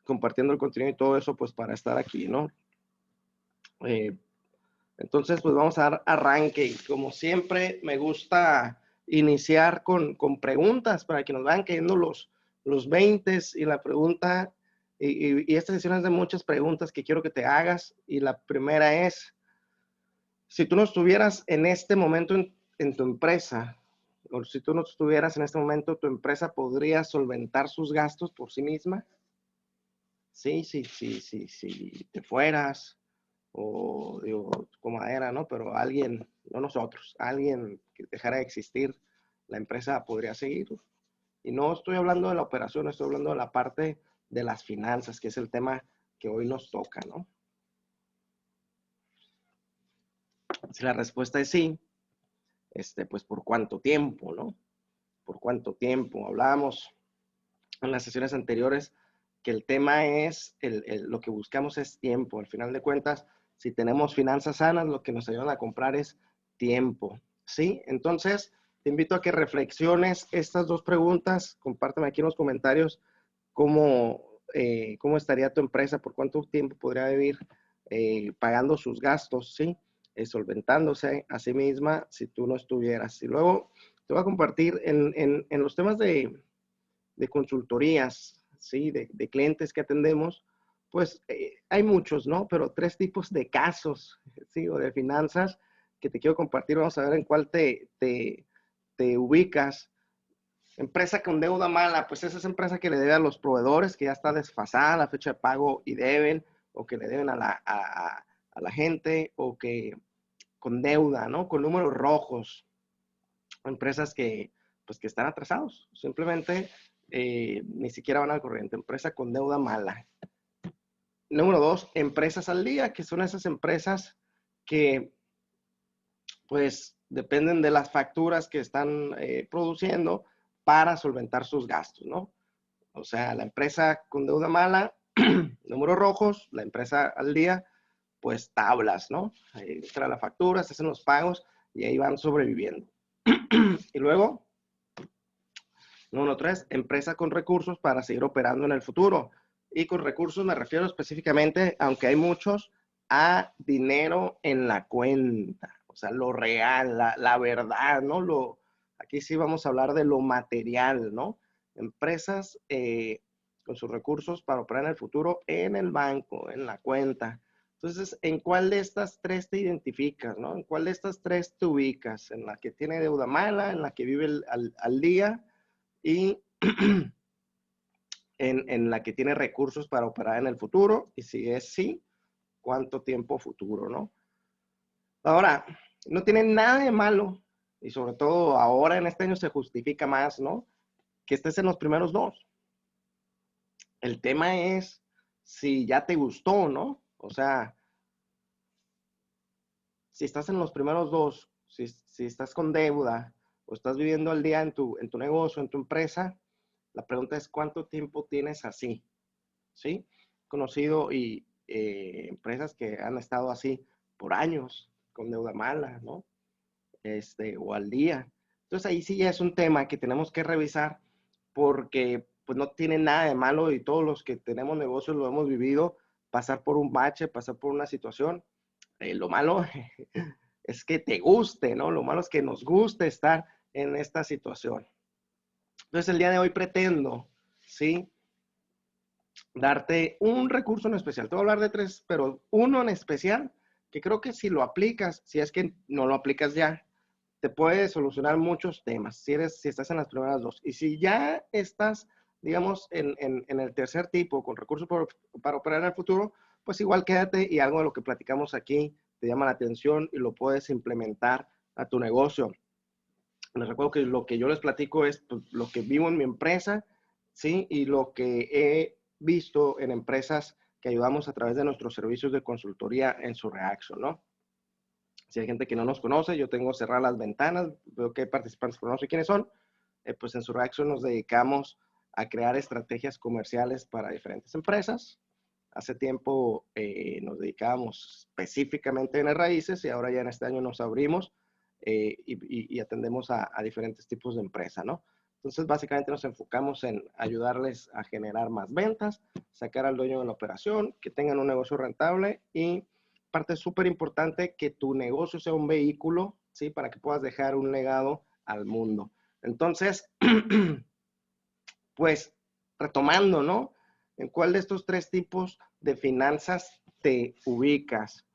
compartiendo el contenido y todo eso, pues para estar aquí, ¿no? Entonces, pues vamos a dar arranque. Y como siempre, me gusta iniciar con preguntas para que nos vayan cayendo los 20 y la pregunta, y esta sesión es de muchas preguntas que quiero que te hagas. Y la primera es, si tú no estuvieras en este momento en tu empresa, o si tú no estuvieras en este momento, ¿tu empresa podría solventar sus gastos por sí misma? Sí, sí, sí, sí, sí, te fueras, o digo, como era, ¿no? Pero alguien, no nosotros, alguien que dejara de existir, la empresa podría seguir. Y no estoy hablando de la operación, estoy hablando de la parte de las finanzas, que es el tema que hoy nos toca, ¿no? Si la respuesta es sí, pues ¿por cuánto tiempo, no? ¿Por cuánto tiempo? Hablábamos en las sesiones anteriores que el tema es, lo que buscamos es tiempo. Al final de cuentas, si tenemos finanzas sanas, lo que nos ayudan a comprar es tiempo, ¿sí? Entonces, te invito a que reflexiones estas dos preguntas. Compárteme aquí en los comentarios cómo estaría tu empresa, por cuánto tiempo podría vivir pagando sus gastos, ¿sí? Solventándose a sí misma si tú no estuvieras. Y luego te voy a compartir en los temas de consultorías, ¿sí? De clientes que atendemos, pues hay muchos, ¿no? Pero 3 tipos de casos, ¿sí? O de finanzas que te quiero compartir. Vamos a ver en cuál te ubicas. Empresa con deuda mala, pues esa es empresa que le debe a los proveedores, que ya está desfasada la fecha de pago y deben, o que le deben a la gente, o que con deuda, ¿no? Con números rojos. Empresas pues, que están atrasados, simplemente ni siquiera van al corriente. Empresa con deuda mala. Número 2, empresas al día, que son esas empresas que pues dependen de las facturas que están produciendo para solventar sus gastos, ¿no? O sea, la empresa con deuda mala, números rojos, la empresa al día, pues tablas, ¿no? Entra la factura, se hacen los pagos y ahí van sobreviviendo. Y luego, número 3, empresa con recursos para seguir operando en el futuro. Y con recursos me refiero específicamente, aunque hay muchos, a dinero en la cuenta. O sea, lo real, la verdad, ¿no? Aquí sí vamos a hablar de lo material, ¿no? Empresas con sus recursos para operar en el futuro en el banco, en la cuenta. Entonces, ¿en cuál de estas 3 te identificas, no? ¿En cuál de estas 3 te ubicas? ¿En la que tiene deuda mala, en la que vive al día y en la que tiene recursos para operar en el futuro? Y si es sí, ¿cuánto tiempo futuro, no? Ahora, no tiene nada de malo, y sobre todo ahora en este año se justifica más, ¿no? Que estés en los primeros 2. El tema es si ya te gustó, ¿no? O sea, si estás en los primeros 2, si estás con deuda o estás viviendo al día en tu negocio, en tu empresa, la pregunta es ¿cuánto tiempo tienes así? ¿Sí? Conocido y empresas que han estado así por años, con deuda mala, ¿no? O al día. Entonces ahí sí ya es un tema que tenemos que revisar porque pues no tiene nada de malo y todos los que tenemos negocios lo hemos vivido, pasar por un bache, pasar por una situación. Lo malo es que te guste, ¿no? Lo malo es que nos guste estar en esta situación. Entonces el día de hoy pretendo, ¿sí? Darte un recurso en especial. Te voy a hablar de 3, pero uno en especial que creo que si lo aplicas, si es que no lo aplicas ya, te puede solucionar muchos temas, si estás en las primeras 2. Y si ya estás, digamos, en el tercer tipo, con recursos para operar en el futuro, pues igual quédate y algo de lo que platicamos aquí te llama la atención y lo puedes implementar a tu negocio. Les recuerdo que lo que yo les platico es pues, lo que vivo en mi empresa, ¿sí? Y lo que he visto en empresas que ayudamos a través de nuestros servicios de consultoría en su Reaction, ¿no? Si hay gente que no nos conoce, yo tengo cerradas las ventanas, veo que hay participantes que no sé quiénes son, pues en su Reaction nos dedicamos a crear estrategias comerciales para diferentes empresas. Hace tiempo nos dedicábamos específicamente en raíces y ahora ya en este año nos abrimos y atendemos a diferentes tipos de empresas, ¿no? Entonces, básicamente nos enfocamos en ayudarles a generar más ventas, sacar al dueño de la operación, que tengan un negocio rentable y parte súper importante, que tu negocio sea un vehículo, ¿sí? Para que puedas dejar un legado al mundo. Entonces, pues, retomando, ¿no? ¿En cuál de estos tres tipos de finanzas te ubicas?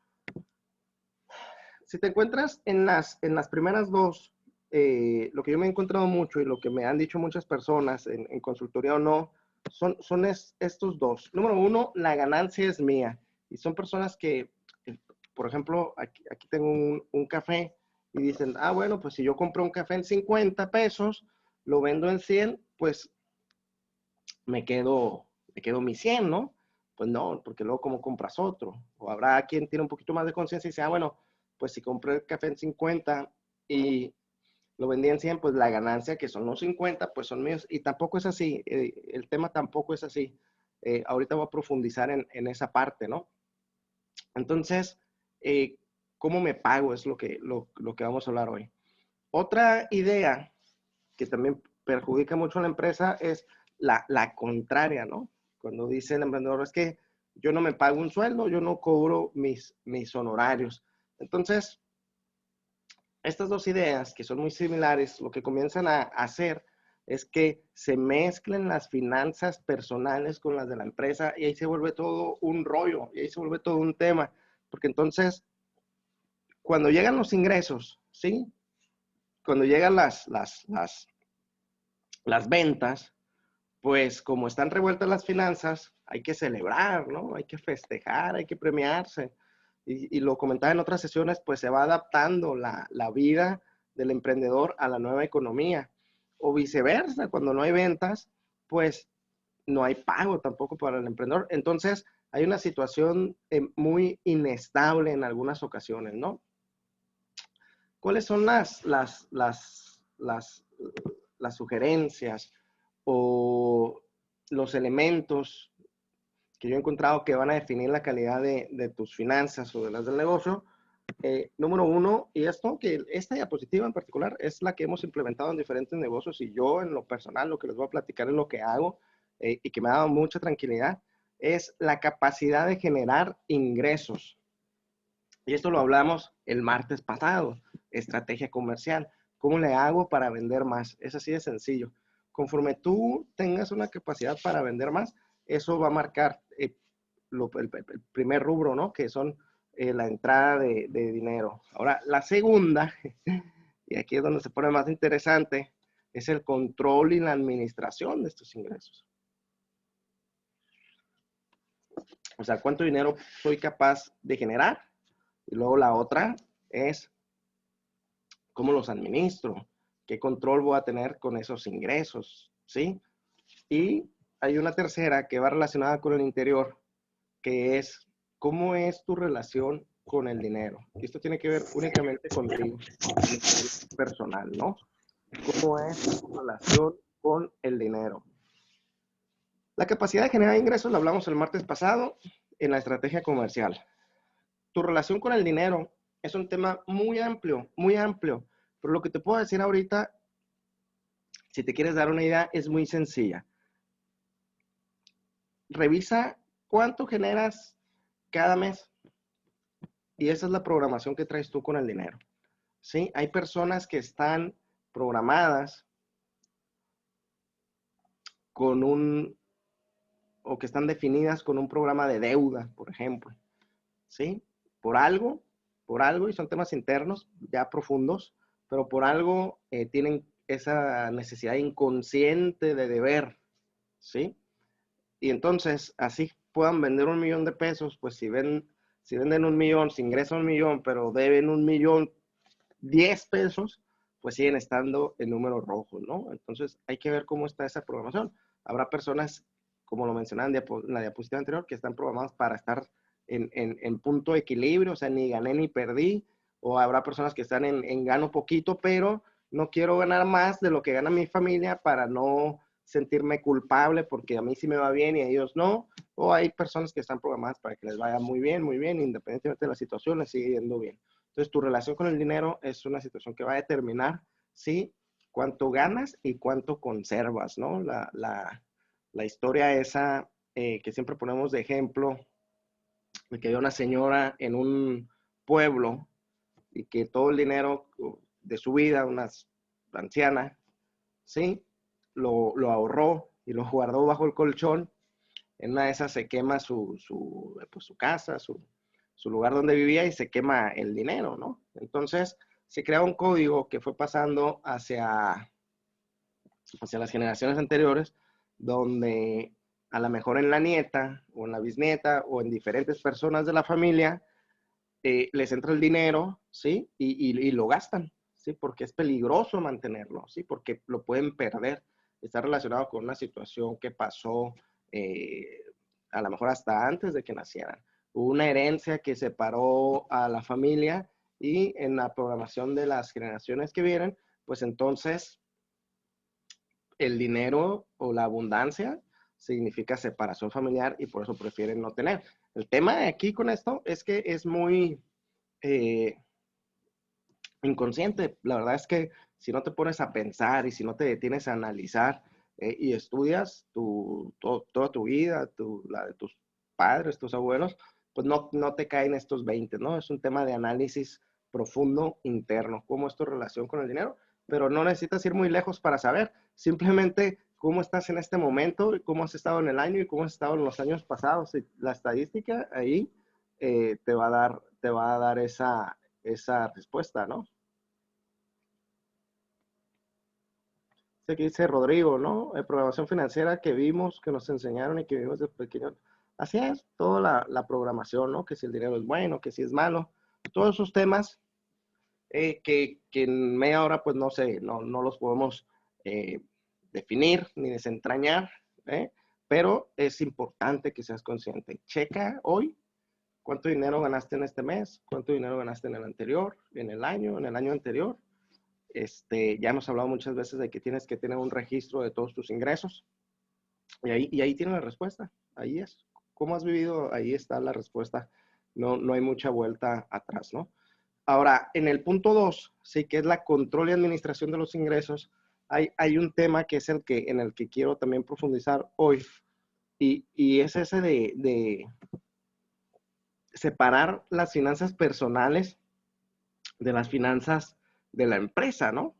Si te encuentras en las primeras dos, lo que yo me he encontrado mucho y lo que me han dicho muchas personas en consultoría o no, son estos dos. Número uno, la ganancia es mía. Y son personas que, por ejemplo, aquí tengo un café y dicen, ah, bueno, pues si yo compro un café en 50 pesos, lo vendo en 100, pues me quedo mi 100, ¿no? Pues no, porque luego como compras otro. O habrá quien tiene un poquito más de conciencia y dice, ah, bueno, pues si compré el café en 50 y lo vendí en 100, pues la ganancia, que son los 50, pues son míos. Y tampoco es así, el tema tampoco es así. Ahorita voy a profundizar en esa parte, ¿no? Entonces, ¿cómo me pago? Es lo que vamos a hablar hoy. Otra idea que también perjudica mucho a la empresa es la contraria, ¿no? Cuando dice el emprendedor, es que yo no me pago un sueldo, yo no cobro mis honorarios. Entonces, estas dos ideas, que son muy similares, lo que comienzan a hacer es que se mezclen las finanzas personales con las de la empresa y ahí se vuelve todo un rollo, y ahí se vuelve todo un tema, porque entonces, cuando llegan los ingresos, ¿sí? Cuando llegan las ventas, pues como están revueltas las finanzas, hay que celebrar, ¿no? Hay que festejar, hay que premiarse. Y lo comentaba en otras sesiones, pues se va adaptando la vida del emprendedor a la nueva economía. O viceversa, cuando no hay ventas, pues no hay pago tampoco para el emprendedor. Entonces, hay una situación muy inestable en algunas ocasiones, ¿no? ¿Cuáles son las sugerencias o los elementos que yo he encontrado que van a definir la calidad de tus finanzas o de las del negocio? Número uno, y esta diapositiva en particular es la que hemos implementado en diferentes negocios, y yo en lo personal lo que les voy a platicar es lo que hago, y que me ha dado mucha tranquilidad, es la capacidad de generar ingresos. Y esto lo hablamos el martes pasado, estrategia comercial. ¿Cómo le hago para vender más? Es así de sencillo. Conforme tú tengas una capacidad para vender más, eso va a marcar el primer rubro, ¿no? Que son la entrada de dinero. Ahora, la segunda, y aquí es donde se pone más interesante, es el control y la administración de estos ingresos. O sea, ¿cuánto dinero soy capaz de generar? Y luego la otra es cómo los administro, qué control voy a tener con esos ingresos, ¿sí? Y hay una tercera que va relacionada con el interior, que es cómo es tu relación con el dinero. Y esto tiene que ver únicamente contigo, personal, ¿no? ¿Cómo es tu relación con el dinero? La capacidad de generar ingresos la hablamos el martes pasado en la estrategia comercial. Tu relación con el dinero es un tema muy amplio, pero lo que te puedo decir ahorita, si te quieres dar una idea, es muy sencilla. Revisa cuánto generas cada mes, y esa es la programación que traes tú con el dinero, ¿sí? Hay personas que están programadas con o que están definidas con un programa de deuda, por ejemplo, ¿sí? Por algo, y son temas internos ya profundos, pero por algo tienen esa necesidad inconsciente de deber, ¿sí? Y entonces, así puedan vender 1,000,000 de pesos, pues si venden 1,000,000, si ingresan 1,000,000, pero deben 1,010,000 pesos, pues siguen estando en números rojos, ¿no? Entonces, hay que ver cómo está esa programación. Habrá personas, como lo mencionaban en la diapositiva anterior, que están programadas para estar en punto de equilibrio, o sea, ni gané ni perdí, o habrá personas que están en gano poquito, pero no quiero ganar más de lo que gana mi familia para no sentirme culpable porque a mí sí me va bien y a ellos no, o hay personas que están programadas para que les vaya muy bien, independientemente de la situación, les sigue yendo bien. Entonces, tu relación con el dinero es una situación que va a determinar si cuánto ganas y cuánto conservas, ¿no? La historia esa que siempre ponemos de ejemplo, de que había una señora en un pueblo y que todo el dinero de su vida, una anciana, ¿sí? Lo ahorró y lo guardó bajo el colchón. En una de esas se quema pues, su casa, su lugar donde vivía y se quema el dinero, ¿no? Entonces se crea un código que fue pasando hacia las generaciones anteriores, donde a lo mejor en la nieta o en la bisnieta o en diferentes personas de la familia les entra el dinero, ¿sí? Y lo gastan, ¿sí? Porque es peligroso mantenerlo, ¿sí? Porque lo pueden perder. Está relacionado con una situación que pasó a lo mejor hasta antes de que nacieran. Hubo una herencia que separó a la familia y en la programación de las generaciones que vienen, pues entonces el dinero o la abundancia significa separación familiar y por eso prefieren no tener. El tema aquí con esto es que es muy eh, inconsciente. La verdad es que si no te pones a pensar y si no te detienes a analizar y estudias toda tu vida, la de tus padres, tus abuelos, pues no te caen estos 20, ¿no? Es un tema de análisis profundo interno, cómo es tu relación con el dinero, pero no necesitas ir muy lejos para saber, simplemente cómo estás en este momento, cómo has estado en el año y cómo has estado en los años pasados. Y la estadística ahí te va a dar esa respuesta, ¿no? Aquí dice Rodrigo, ¿no? Programación financiera que vimos, que nos enseñaron y que vimos de pequeño. Así es, toda la programación, ¿no? Que si el dinero es bueno, que si es malo. Todos esos temas que en media hora, pues no sé, no los podemos eh, definir ni desentrañar, ¿eh? Pero es importante que seas consciente. Checa hoy cuánto dinero ganaste en este mes, cuánto dinero ganaste en el anterior, en el año anterior. Ya hemos hablado muchas veces de que tienes que tener un registro de todos tus ingresos y ahí tiene la respuesta. Ahí es. ¿Cómo has vivido? Ahí está la respuesta. No hay mucha vuelta atrás, ¿no? Ahora, en el punto 2, sí, que es la control y administración de los ingresos, hay un tema que es en el que quiero también profundizar hoy y es ese de separar las finanzas personales de las finanzas de la empresa, ¿no?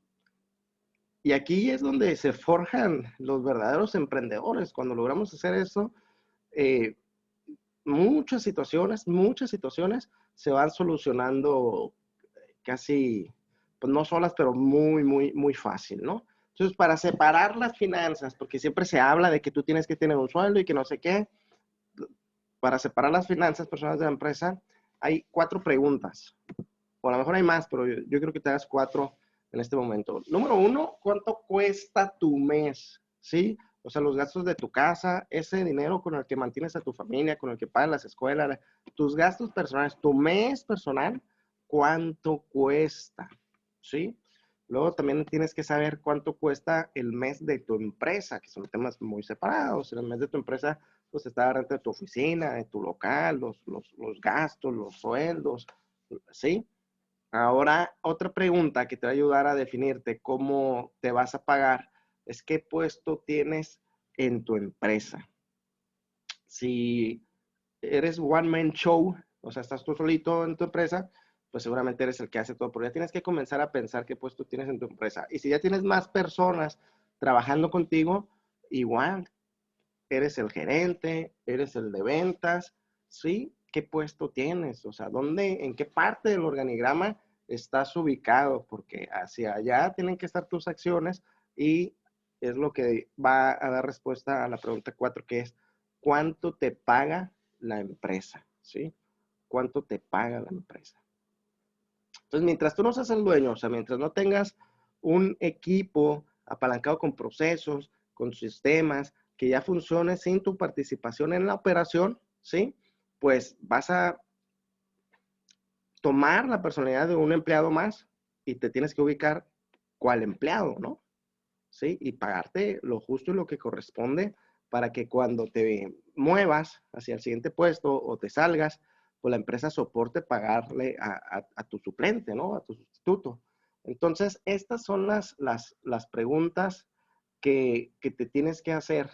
Y aquí es donde se forjan los verdaderos emprendedores. Cuando logramos hacer eso, eh, muchas situaciones se van solucionando casi, pues no solas, pero muy fácil, ¿no? Entonces, para separar las finanzas, porque siempre se habla de que tú tienes que tener un sueldo y que no sé qué, para separar las finanzas personales de la empresa, hay 4 preguntas. O a lo mejor hay más, pero yo creo que te das 4 en este momento. Número 1, ¿cuánto cuesta tu mes? ¿Sí? O sea, los gastos de tu casa, ese dinero con el que mantienes a tu familia, con el que pagas las escuelas, tus gastos personales, tu mes personal, ¿cuánto cuesta? ¿Sí? Luego también tienes que saber cuánto cuesta el mes de tu empresa, que son temas muy separados. El mes de tu empresa, pues está la renta de tu oficina, de tu local, los gastos, los sueldos, ¿sí? Ahora, otra pregunta que te va a ayudar a definirte cómo te vas a pagar es qué puesto tienes en tu empresa. Si eres one man show, o sea, estás tú solito en tu empresa, pues seguramente eres el que hace todo, pero ya tienes que comenzar a pensar qué puesto tienes en tu empresa. Y si ya tienes más personas trabajando contigo, igual, eres el gerente, eres el de ventas, ¿sí? ¿Qué puesto tienes? O sea, en qué parte del organigrama estás ubicado? Porque hacia allá tienen que estar tus acciones y es lo que va a dar respuesta a la pregunta 4, que es, ¿cuánto te paga la empresa? ¿Sí? ¿Cuánto te paga la empresa? Entonces, mientras tú no seas el dueño, o sea, mientras no tengas un equipo apalancado con procesos, con sistemas, que ya funcione sin tu participación en la operación, ¿sí? Pues vas a tomar la personalidad de un empleado más y te tienes que ubicar cuál empleado, ¿no? ¿Sí? Y pagarte lo justo y lo que corresponde para que cuando te muevas hacia el siguiente puesto o te salgas, pues la empresa soporte pagarle a tu suplente, ¿no? A tu sustituto. Entonces, estas son las preguntas que te tienes que hacer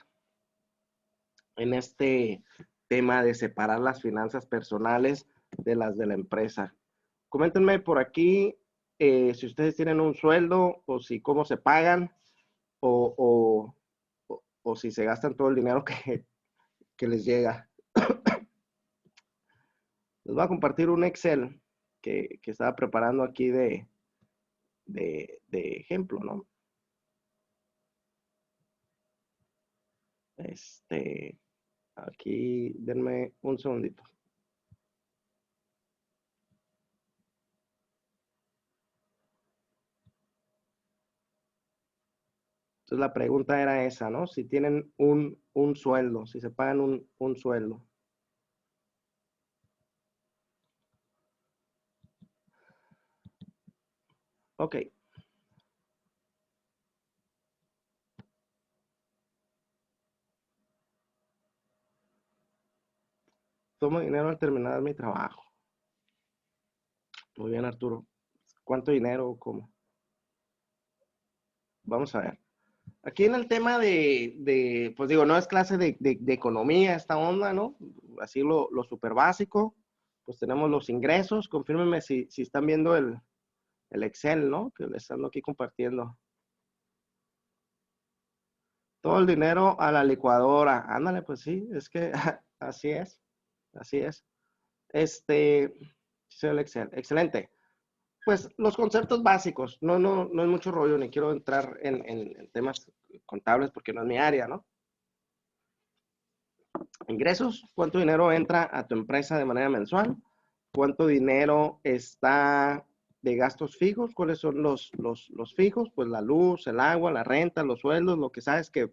en este tema de separar las finanzas personales de las de la empresa. Coméntenme por aquí si ustedes tienen un sueldo o si cómo se pagan o, o si se gastan todo el dinero que les llega. Les voy a compartir un Excel que estaba preparando aquí de ejemplo, ¿no? Aquí, denme un segundito. Entonces la pregunta era esa, ¿no? Si tienen un sueldo, si se pagan un sueldo. Ok. Tomo dinero al terminar mi trabajo. Muy bien, Arturo. ¿Cuánto dinero o cómo? Vamos a ver. Aquí en el tema pues digo, no es clase de economía esta onda, ¿no? Así lo súper básico. Pues tenemos los ingresos. Confírmenme si están viendo el Excel, ¿no? Que les ando aquí compartiendo. Todo el dinero a la licuadora. Ándale, pues sí, es que así es. Así es. Sí, el Excel. Excelente. Pues los conceptos básicos. No es mucho rollo, ni quiero entrar en temas contables porque no es mi área, ¿no? Ingresos, cuánto dinero entra a tu empresa de manera mensual, cuánto dinero está de gastos fijos, cuáles son los fijos, pues la luz, el agua, la renta, los sueldos, lo que sabes que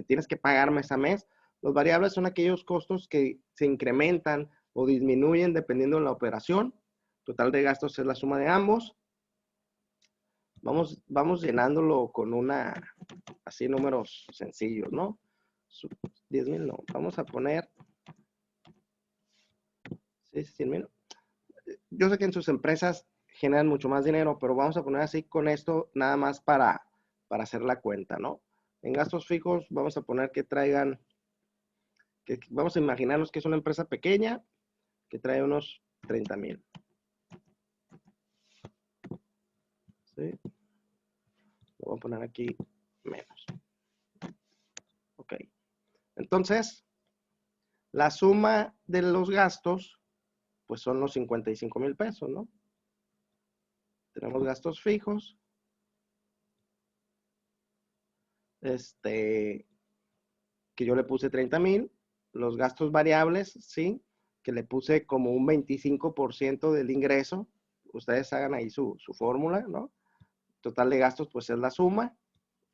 tienes que pagar mes a mes. Los variables son aquellos costos que se incrementan o disminuyen dependiendo de la operación. Total de gastos es la suma de ambos. Vamos llenándolo con así números sencillos, ¿no? 10,000 no, vamos a poner 100,000. Yo sé que en sus empresas generan mucho más dinero, pero vamos a poner así con esto nada más para hacer la cuenta, ¿no? En gastos fijos vamos a poner que traigan, que vamos a imaginarnos que es una empresa pequeña que trae unos 30,000. ¿Sí? Lo voy a poner aquí menos. Ok. Entonces, la suma de los gastos, pues son los 55,000 pesos, ¿no? Tenemos gastos fijos. Que yo le puse 30,000. Los gastos variables, sí, que le puse como un 25% del ingreso. Ustedes hagan ahí su fórmula, ¿no? Total de gastos, pues es la suma.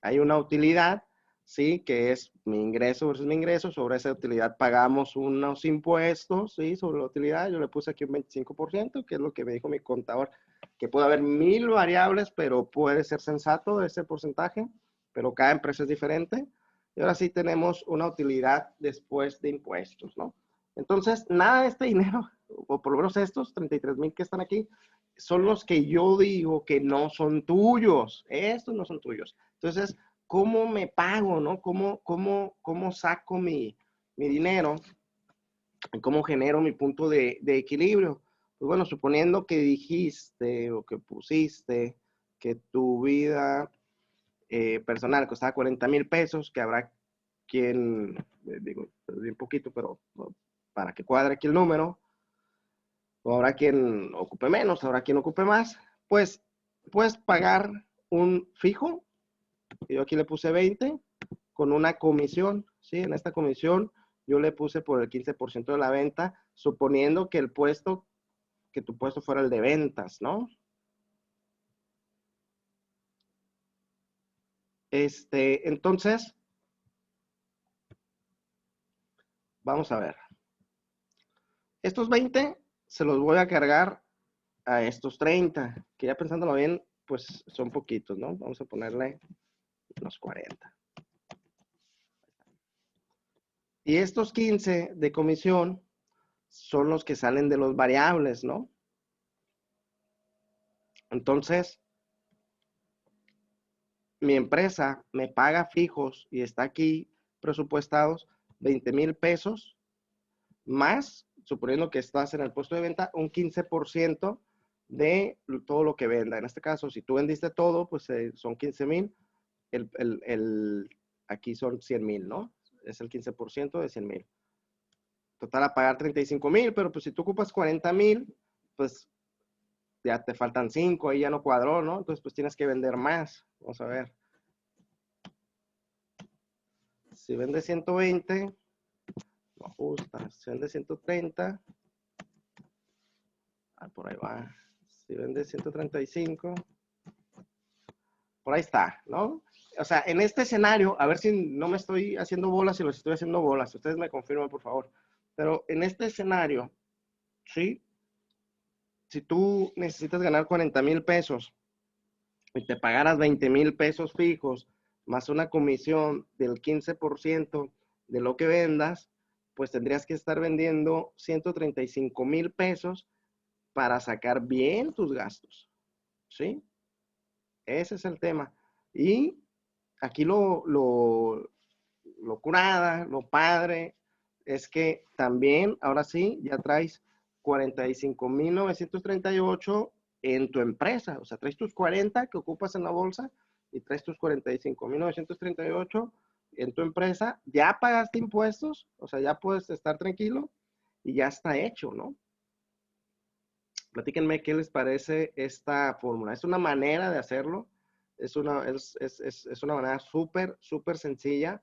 Hay una utilidad, ¿sí? Que es mi ingreso versus mi ingreso. Sobre esa utilidad pagamos unos impuestos, ¿sí? Sobre la utilidad yo le puse aquí un 25%, que es lo que me dijo mi contador, que puede haber 1,000 variables, pero puede ser sensato ese porcentaje, pero cada empresa es diferente. Y ahora sí tenemos una utilidad después de impuestos, ¿no? Entonces, nada de este dinero, o por lo menos estos 33,000 que están aquí, son los que yo digo que no son tuyos. Estos no son tuyos. Entonces, ¿cómo me pago, no? ¿Cómo saco mi dinero? ¿Cómo genero mi punto de equilibrio? Pues bueno, suponiendo que dijiste o que pusiste que tu vida personal costaba 40,000 pesos, que habrá quien, digo, bien poquito, pero para que cuadre aquí el número, o habrá quien ocupe menos, habrá quien ocupe más, pues puedes pagar un fijo, yo aquí le puse 20, con una comisión, ¿sí? En esta comisión yo le puse por el 15% de la venta, suponiendo que que tu puesto fuera el de ventas, ¿no? Entonces, vamos a ver. Estos 20 se los voy a cargar a estos 30, que ya pensándolo bien, pues son poquitos, ¿no? Vamos a ponerle unos 40. Y estos 15 de comisión son los que salen de los variables, ¿no? Entonces, mi empresa me paga fijos y está aquí presupuestados 20,000 pesos más, suponiendo que estás en el puesto de venta, un 15% de todo lo que venda. En este caso, si tú vendiste todo, pues son 15,000. Aquí son 100,000, ¿no? Es el 15% de 100,000. Total a pagar 35,000, pero pues si tú ocupas 40,000, pues ya te faltan 5, ahí ya no cuadró, ¿no? Entonces pues tienes que vender más. Vamos a ver. Si vende 120, no ajusta. Si vende 130, por ahí va. Si vende 135, por ahí está, ¿no? O sea, en este escenario, a ver si no me estoy haciendo bolas, si los estoy haciendo bolas, ustedes me confirman, por favor. Pero en este escenario, ¿sí? Si tú necesitas ganar 40,000 pesos y te pagaras 20,000 pesos fijos, más una comisión del 15% de lo que vendas, pues tendrías que estar vendiendo 135,000 pesos para sacar bien tus gastos, ¿sí? Ese es el tema. Y aquí lo curada, lo padre, es que también, ahora sí, ya traes 45,938 en tu empresa. O sea, traes tus 40 que ocupas en la bolsa y traes tus 45,938 en tu empresa. Ya pagaste impuestos, o sea, ya puedes estar tranquilo y ya está hecho, ¿no? Platíquenme qué les parece esta fórmula. Es una manera de hacerlo, es una manera súper, súper sencilla,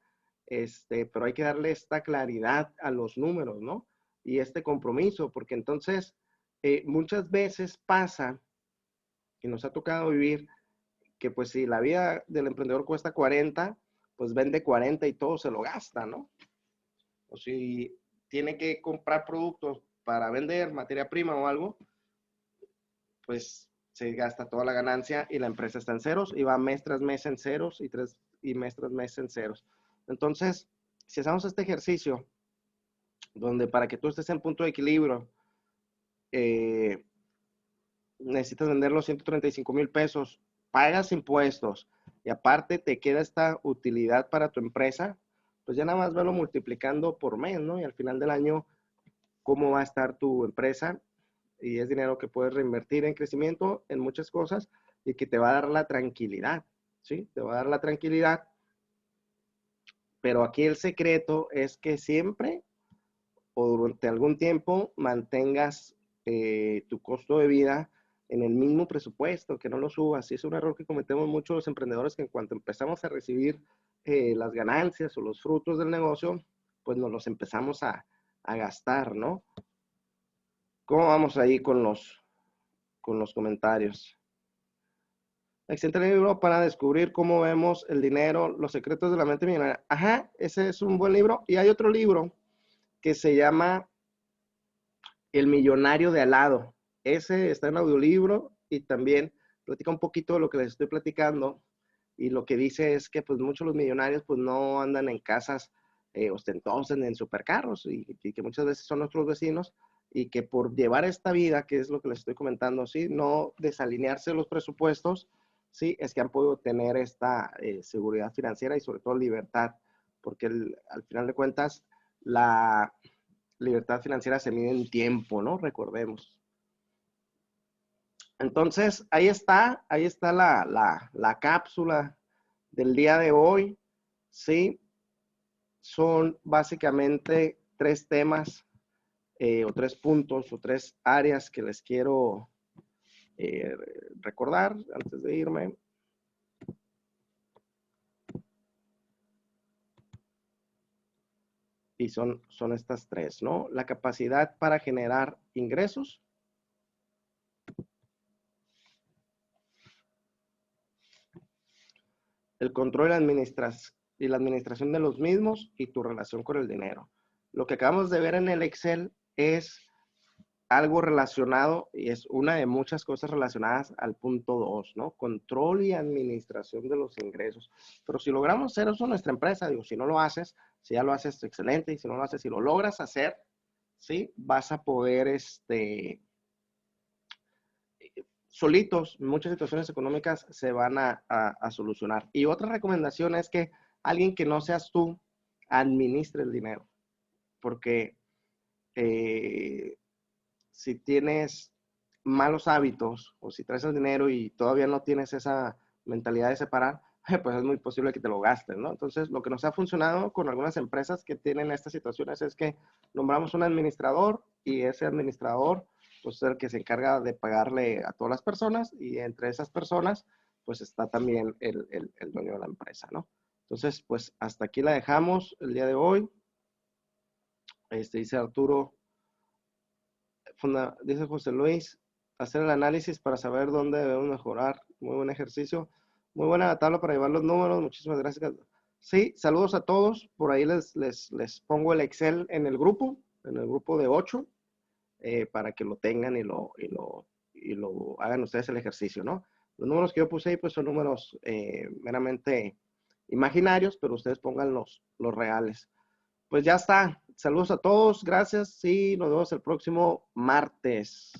pero hay que darle esta claridad a los números, ¿no? Y este compromiso, porque entonces muchas veces pasa, y nos ha tocado vivir, que pues si la vida del emprendedor cuesta 40, pues vende 40 y todo se lo gasta, ¿no? O si tiene que comprar productos para vender, materia prima o algo, pues se gasta toda la ganancia y la empresa está en ceros y va mes tras mes en ceros y mes tras mes en ceros. Entonces, si hacemos este ejercicio, donde para que tú estés en punto de equilibrio, eh, necesitas vender los 135,000 pesos, pagas impuestos y aparte te queda esta utilidad para tu empresa, pues ya nada más verlo multiplicando por mes, ¿no? Y al final del año, ¿cómo va a estar tu empresa? Y es dinero que puedes reinvertir en crecimiento, en muchas cosas, y que te va a dar la tranquilidad, ¿sí? Te va a dar la tranquilidad, pero aquí el secreto es que siempre o durante algún tiempo mantengas tu costo de vida en el mismo presupuesto, que no lo subas. Y es un error que cometemos muchos los emprendedores, que en cuanto empezamos a recibir las ganancias o los frutos del negocio, pues nos los empezamos a gastar, ¿no? ¿Cómo vamos ahí con los comentarios? Excelente libro para descubrir cómo vemos el dinero, los secretos de la mente millonaria. Ajá, ese es un buen libro. Y hay otro libro que se llama El millonario de al lado. Ese está en audiolibro y también platica un poquito de lo que les estoy platicando. Y lo que dice es que pues muchos de los millonarios pues no andan en casas ostentosas en supercarros y que muchas veces son nuestros vecinos y que por llevar esta vida, que es lo que les estoy comentando, ¿sí? No desalinearse los presupuestos, ¿sí? Es que han podido tener esta seguridad financiera y sobre todo libertad, porque al final de cuentas la libertad financiera se mide en tiempo, ¿no? Recordemos. Entonces, ahí está la cápsula del día de hoy, ¿sí? Son básicamente 3 temas o 3 puntos o 3 áreas que les quiero eh, recordar antes de irme. Y son estas 3, ¿no? La capacidad para generar ingresos, el control y la administración de los mismos y tu relación con el dinero. Lo que acabamos de ver en el Excel es algo relacionado y es una de muchas cosas relacionadas al punto 2, ¿no? Control y administración de los ingresos. Pero si logramos hacer eso en nuestra empresa, digo, si no lo haces, si ya lo haces, excelente, y si no lo haces, si lo logras hacer, ¿sí? Vas a poder, solitos, muchas situaciones económicas se van a solucionar. Y otra recomendación es que alguien que no seas tú administre el dinero, porque si tienes malos hábitos o si traes el dinero y todavía no tienes esa mentalidad de separar, pues es muy posible que te lo gastes, ¿no? Entonces, lo que nos ha funcionado con algunas empresas que tienen estas situaciones es que nombramos un administrador y ese administrador, pues es el que se encarga de pagarle a todas las personas y entre esas personas, pues está también el dueño de la empresa, ¿no? Entonces, pues hasta aquí la dejamos el día de hoy. Dice Arturo, dice José Luis, hacer el análisis para saber dónde debemos mejorar. Muy buen ejercicio. Muy buena tabla para llevar los números. Muchísimas gracias. Sí, saludos a todos. Por ahí les pongo el Excel en el grupo de 8, para que lo tengan y lo hagan ustedes el ejercicio, ¿no? Los números que yo puse ahí pues son números meramente imaginarios, pero ustedes pongan los reales. Pues ya está. Saludos a todos. Gracias y nos vemos el próximo martes.